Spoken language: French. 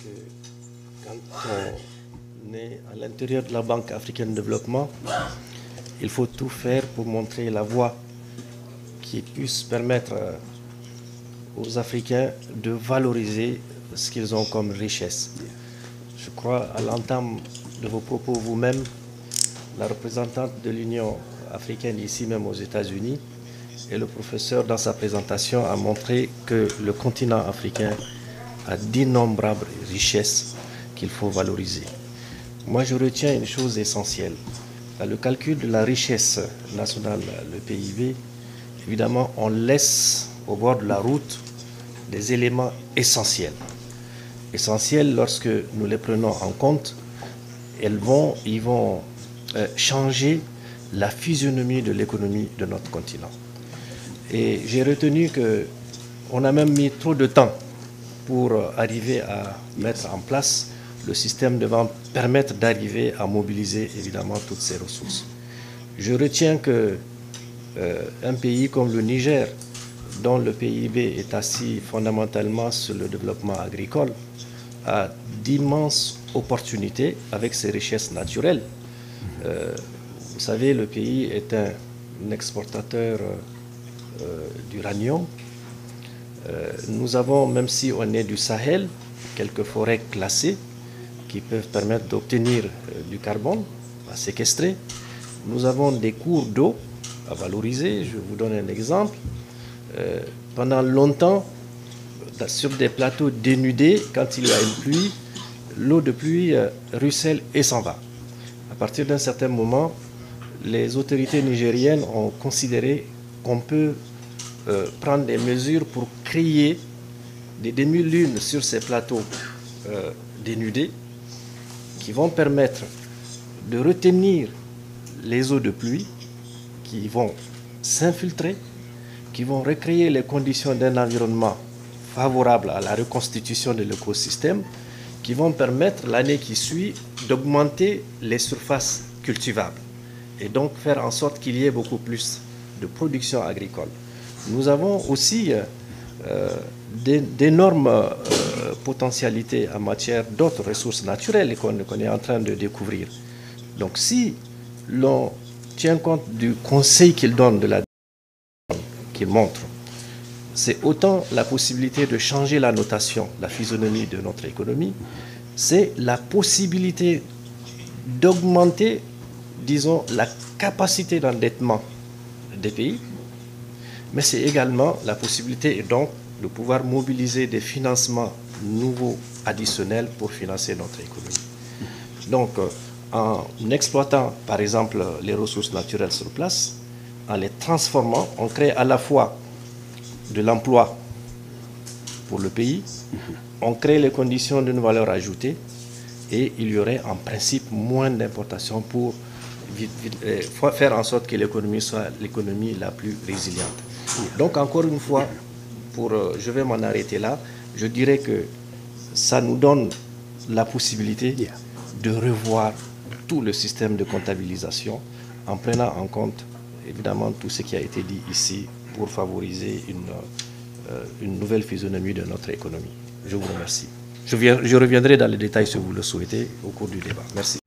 que quand on est à l'intérieur de la Banque africaine de développement, il faut tout faire pour montrer la voie qui puisse permettre aux Africains de valoriser ce qu'ils ont comme richesse. Je crois, à l'entame de vos propos vous-même, la représentante de l'Union africaine ici même aux États-Unis et le professeur dans sa présentation a montré que le continent africain a d'innombrables richesses qu'il faut valoriser. Moi, je retiens une chose essentielle. Dans le calcul de la richesse nationale, le PIB, évidemment, on laisse au bord de la route des éléments essentiels. Essentiels lorsque nous les prenons en compte, ils vont changer la physionomie de l'économie de notre continent. Et j'ai retenu qu'on a même mis trop de temps pour arriver à mettre en place le système devant permettre d'arriver à mobiliser évidemment toutes ces ressources. Je retiens qu'un pays comme le Niger, dont le PIB est assis fondamentalement sur le développement agricole, a d'immenses opportunités avec ses richesses naturelles. Vous savez, le pays est un exportateur d'uranium. Nous avons, même si on est du Sahel, quelques forêts classées qui peuvent permettre d'obtenir du carbone à séquestrer. Nous avons des cours d'eau à valoriser. Je vous donne un exemple. Pendant longtemps, sur des plateaux dénudés, quand il y a une pluie, l'eau de pluie ruisselle et s'en va. À partir d'un certain moment, les autorités nigériennes ont considéré qu'on peut prendre des mesures pour créer des demi-lunes sur ces plateaux dénudés qui vont permettre de retenir les eaux de pluie qui vont s'infiltrer, qui vont recréer les conditions d'un environnement favorable à la reconstitution de l'écosystème, qui vont permettre l'année qui suit d'augmenter les surfaces cultivables et donc faire en sorte qu'il y ait beaucoup plus de production agricole. Nous avons aussi d'énormes potentialités en matière d'autres ressources naturelles qu'on est en train de découvrir. Donc si l'on tient compte du conseil qu'il donne, de la qu'il montre, c'est autant la possibilité de changer la notation, la physionomie de notre économie, c'est la possibilité d'augmenter, disons, la capacité d'endettement des pays, mais c'est également la possibilité donc de pouvoir mobiliser des financements nouveaux additionnels pour financer notre économie. Donc, en exploitant par exemple les ressources naturelles sur place, en les transformant, on crée à la fois de l'emploi pour le pays, on crée les conditions d'une valeur ajoutée et il y aurait en principe moins d'importations pour faire en sorte que l'économie soit l'économie la plus résiliente. Donc encore une fois, je vais m'en arrêter là, je dirais que ça nous donne la possibilité de revoir tout le système de comptabilisation en prenant en compte évidemment tout ce qui a été dit ici pour favoriser une nouvelle physionomie de notre économie. Je vous remercie. Je reviendrai dans les détails si vous le souhaitez au cours du débat. Merci.